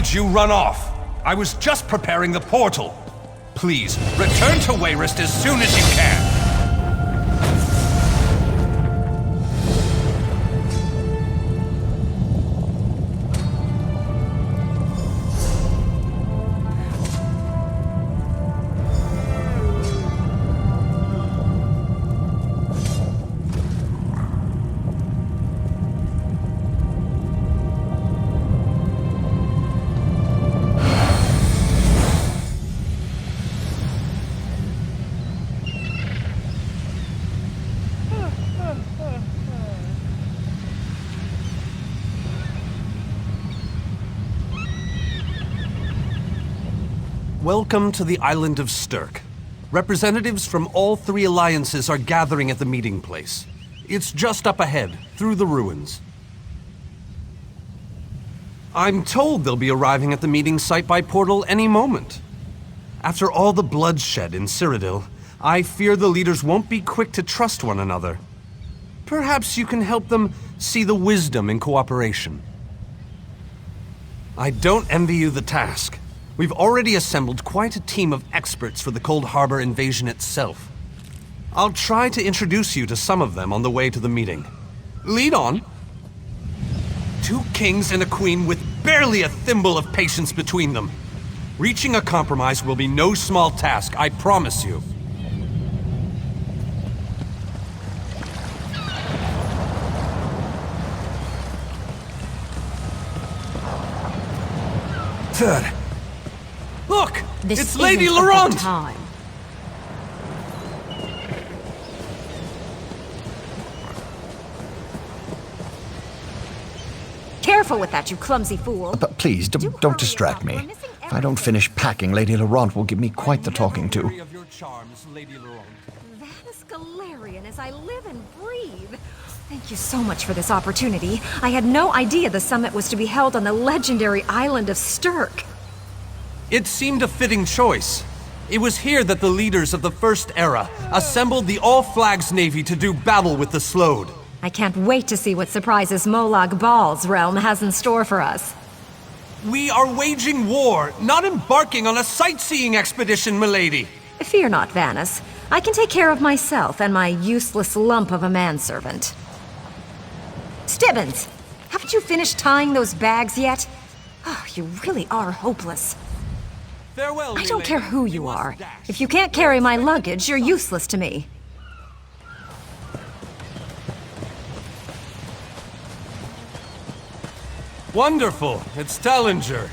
did you run off? I was just preparing the portal. Please, return to Wayrest as soon as you can. Welcome to the island of Stirk. Representatives from all three alliances are gathering at the meeting place. It's just up ahead, through the ruins. I'm told they'll be arriving at the meeting site by portal any moment. After all the bloodshed in Cyrodiil, I fear the leaders won't be quick to trust one another. Perhaps you can help them see the wisdom in cooperation. I don't envy you the task. We've already assembled quite a team of experts for the Coldharbour invasion itself. I'll try to introduce you to some of them on the way to the meeting. Lead on. 2 kings and a queen with barely a thimble of patience between them. Reaching a compromise will be no small task, I promise you. Third. Look! It's Lady Laurent! Time. Careful with that, you clumsy fool. But please, don't distract me. If I don't finish packing, Lady Laurent will give me quite the talking to. That is Galarian as I live and breathe. Thank you so much for this opportunity. I had no idea the summit was to be held on the legendary island of Stirk. It seemed a fitting choice. It was here that the leaders of the First Era assembled the All-Flags Navy to do battle with the Slode. I can't wait to see what surprises Molag Bal's realm has in store for us. We are waging war, not embarking on a sightseeing expedition, milady. Fear not, Vanus. I can take care of myself and my useless lump of a manservant. Stibbins, haven't you finished tying those bags yet? Oh, you really are hopeless. Farewell, I don't care who you are. If you can't carry my luggage, you're useless to me. Wonderful. It's Tellinger.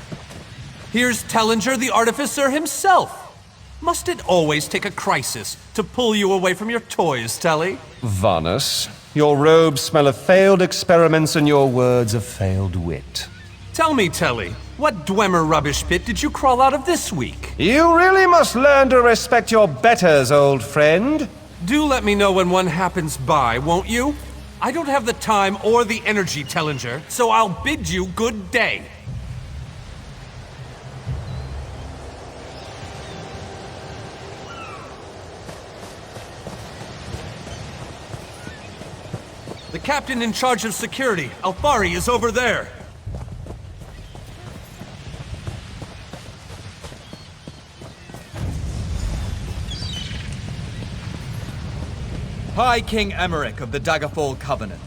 Here's Tellinger the Artificer himself. Must it always take a crisis to pull you away from your toys, Telly? Vanus, your robes smell of failed experiments and your words of failed wit. Tell me, Telly, what Dwemer rubbish pit did you crawl out of this week? You really must learn to respect your betters, old friend. Do let me know when one happens by, won't you? I don't have the time or the energy, Tellinger, so I'll bid you good day. The captain in charge of security, Alfari, is over there. High King Emmerich of the Daggerfall Covenant.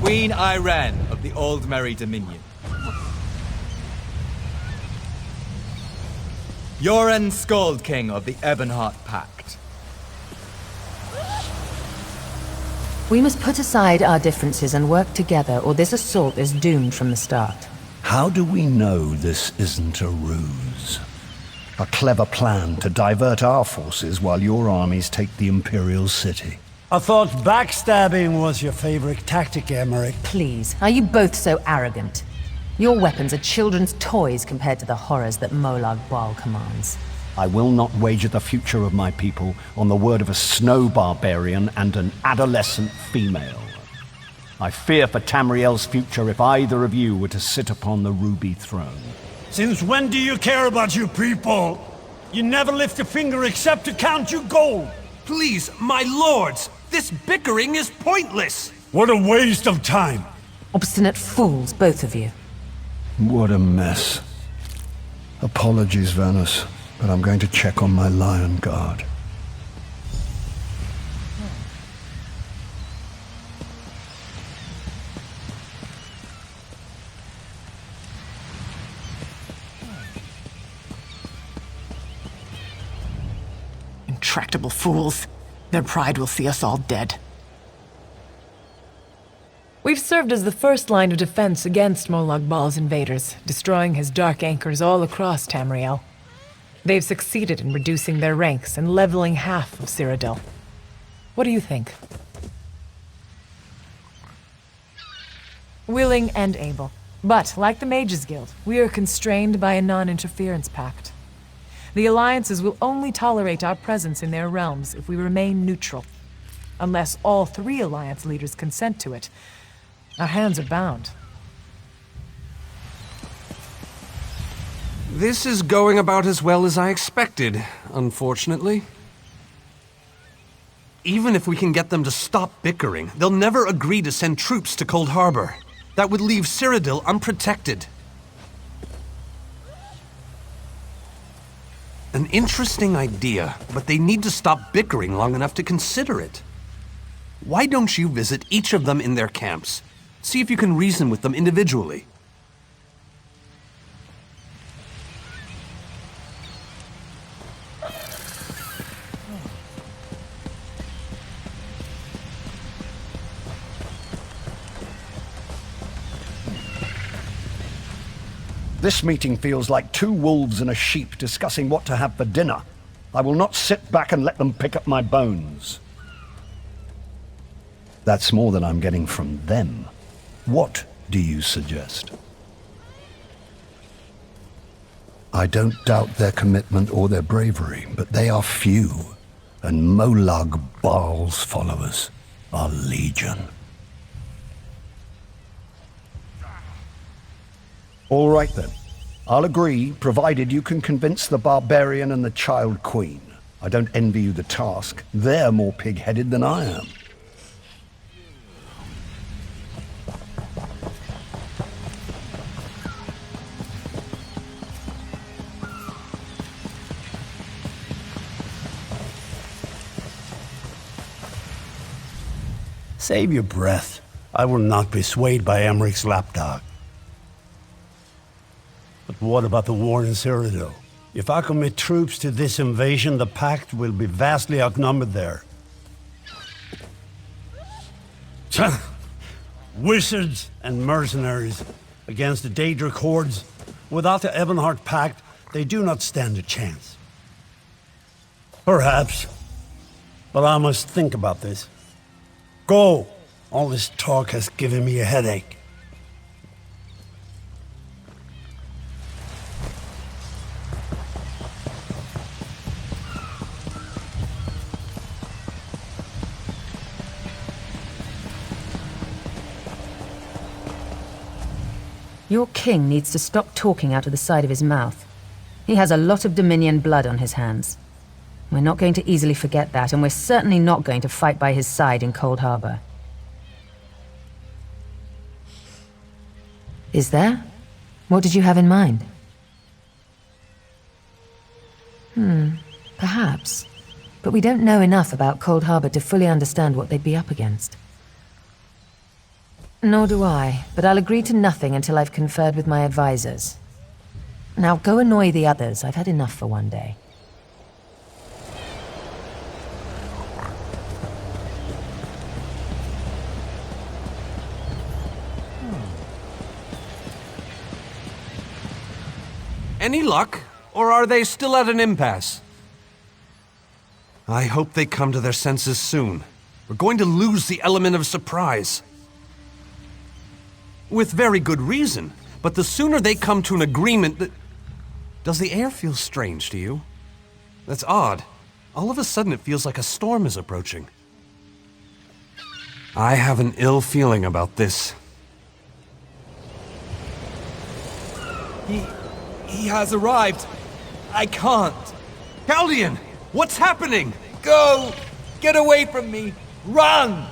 Queen Irene of the Old Merry Dominion. Yoren Skald King of the Ebonheart Pact. We must put aside our differences and work together, or this assault is doomed from the start. How do we know this isn't a ruse? A clever plan to divert our forces while your armies take the Imperial City. I thought backstabbing was your favorite tactic, Emmerich. Please, are you both so arrogant? Your weapons are children's toys compared to the horrors that Molag Bal commands. I will not wager the future of my people on the word of a snow barbarian and an adolescent female. I fear for Tamriel's future if either of you were to sit upon the Ruby Throne. Since when do you care about your people? You never lift a finger except to count your gold. Please, my lords, this bickering is pointless. What a waste of time. Obstinate fools, both of you. What a mess. Apologies, Vanus, but I'm going to check on my lion guard. Intractable fools. Their pride will see us all dead. We've served as the first line of defense against Molag Bal's invaders, destroying his dark anchors all across Tamriel. They've succeeded in reducing their ranks and leveling half of Cyrodiil. What do you think? Willing and able. But, like the Mages Guild, we are constrained by a non-interference pact. The alliances will only tolerate our presence in their realms if we remain neutral. Unless all 3 alliance leaders consent to it, our hands are bound. This is going about as well as I expected, unfortunately. Even if we can get them to stop bickering, they'll never agree to send troops to Coldharbour. That would leave Cyrodiil unprotected. An interesting idea, but they need to stop bickering long enough to consider it. Why don't you visit each of them in their camps? See if you can reason with them individually. This meeting feels like 2 wolves and a sheep discussing what to have for dinner. I will not sit back and let them pick up my bones. That's more than I'm getting from them. What do you suggest? I don't doubt their commitment or their bravery, but they are few, and Molag Bal's followers are legion. All right then. I'll agree, provided you can convince the barbarian and the child queen. I don't envy you the task. They're more pig-headed than I am. Save your breath. I will not be swayed by Emmeric's lapdog. But what about the war in Cyrodiil? If I commit troops to this invasion, the Pact will be vastly outnumbered there. Wizards and mercenaries against the Daedric hordes. Without the Ebonheart Pact, they do not stand a chance. Perhaps. But I must think about this. Go! All this talk has given me a headache. Your king needs to stop talking out of the side of his mouth. He has a lot of Dominion blood on his hands. We're not going to easily forget that, and we're certainly not going to fight by his side in Coldharbour. Is there? What did you have in mind? Perhaps. But we don't know enough about Coldharbour to fully understand what they'd be up against. Nor do I, but I'll agree to nothing until I've conferred with my advisors. Now go annoy the others. I've had enough for one day. Any luck? Or are they still at an impasse? I hope they come to their senses soon. We're going to lose the element of surprise. With very good reason, but the sooner they come to an agreement. Does the air feel strange to you? That's odd. All of a sudden it feels like a storm is approaching. I have an ill feeling about this. He has arrived. I can't. Chaldean! What's happening? Go! Get away from me! Run!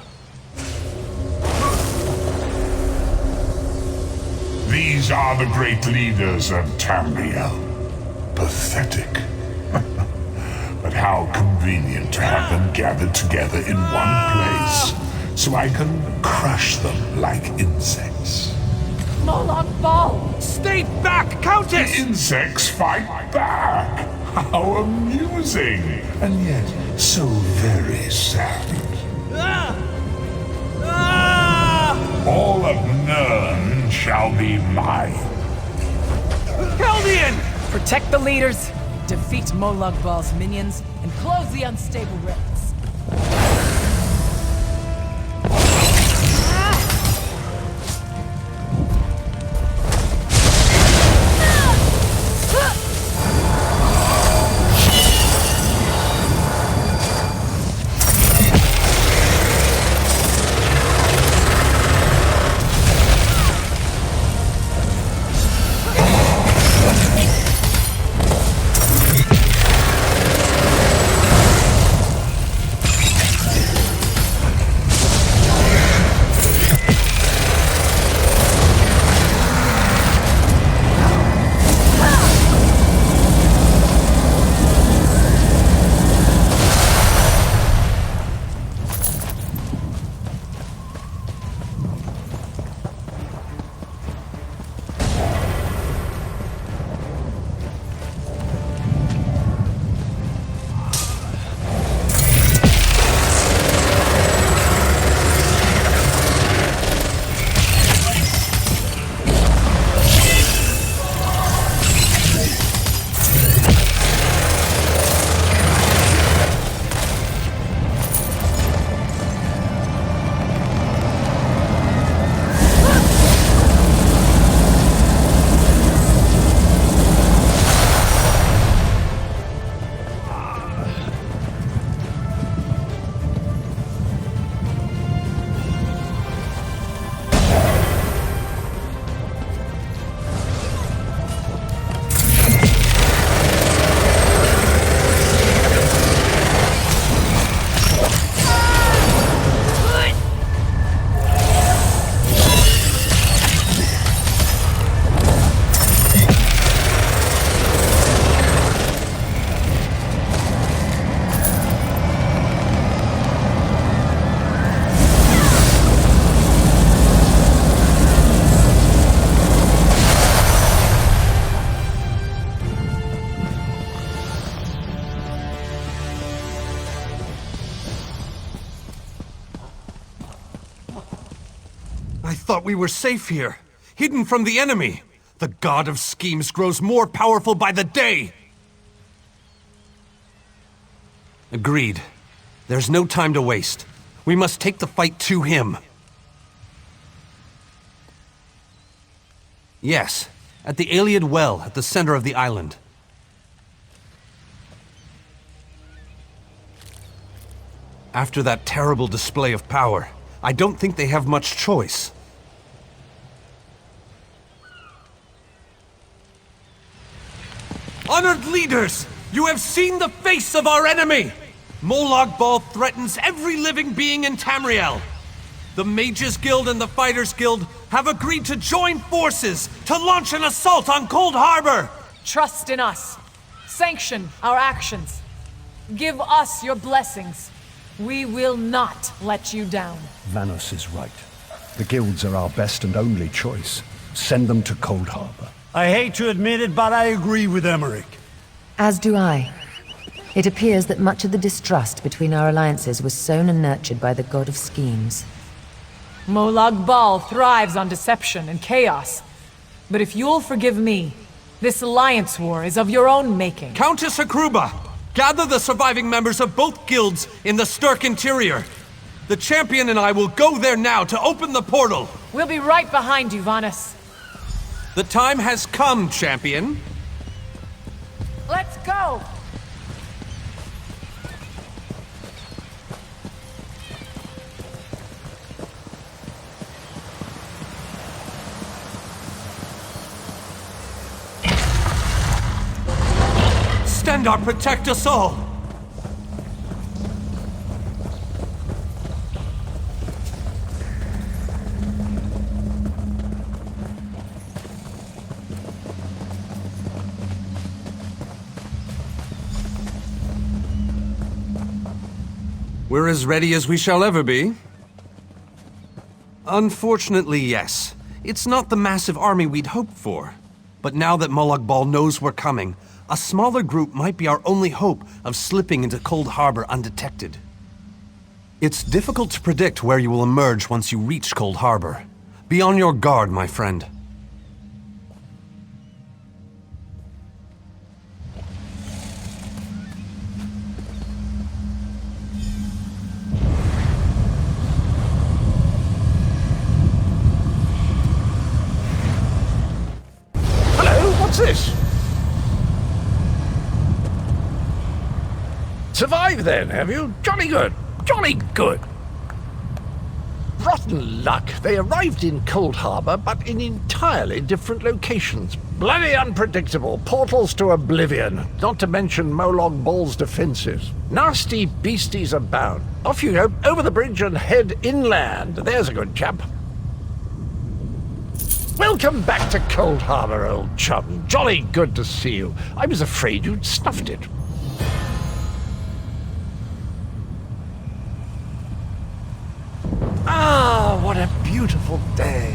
These are the great leaders of Tamriel. Pathetic. But how convenient to have them gathered together in one place, so I can crush them like insects. Molag Bal! Stay back, Countess! The insects fight back! How amusing! And yet, so very sad. All of Nirn shall be mine. Heldian! Protect the leaders, defeat Molag Bal's minions, and close the unstable ranks. I thought we were safe here, hidden from the enemy. The god of schemes grows more powerful by the day. Agreed. There's no time to waste. We must take the fight to him. Yes, at the Iliad Well at the center of the island. After that terrible display of power, I don't think they have much choice. Honored leaders, you have seen the face of our enemy! Molag Bal threatens every living being in Tamriel. The Mages Guild and the Fighters Guild have agreed to join forces to launch an assault on Coldharbour! Trust in us. Sanction our actions. Give us your blessings. We will not let you down. Vanos is right. The guilds are our best and only choice. Send them to Coldharbour. I hate to admit it, but I agree with Emmerich. As do I. It appears that much of the distrust between our alliances was sown and nurtured by the god of schemes. Molag Bal thrives on deception and chaos. But if you'll forgive me, this alliance war is of your own making. Countess Akruba, gather the surviving members of both guilds in the Stirk interior. The champion and I will go there now to open the portal. We'll be right behind you, Vanis. The time has come, champion. Let's go! Stendarr, protect us all! We're as ready as we shall ever be. Unfortunately, yes. It's not the massive army we'd hoped for. But now that Molag Bal knows we're coming, a smaller group might be our only hope of slipping into Coldharbour undetected. It's difficult to predict where you will emerge once you reach Coldharbour. Be on your guard, my friend. Hello, what's this? Survived then, have you? Jolly good. Jolly good. Rotten luck. They arrived in Coldharbour, but in entirely different locations. Bloody unpredictable. Portals to oblivion. Not to mention Molag Bal's defenses. Nasty beasties abound. Off you go, over the bridge and head inland. There's a good chap. Welcome back to Coldharbour, old chum. Jolly good to see you. I was afraid you'd snuffed it. Ah, what a beautiful day.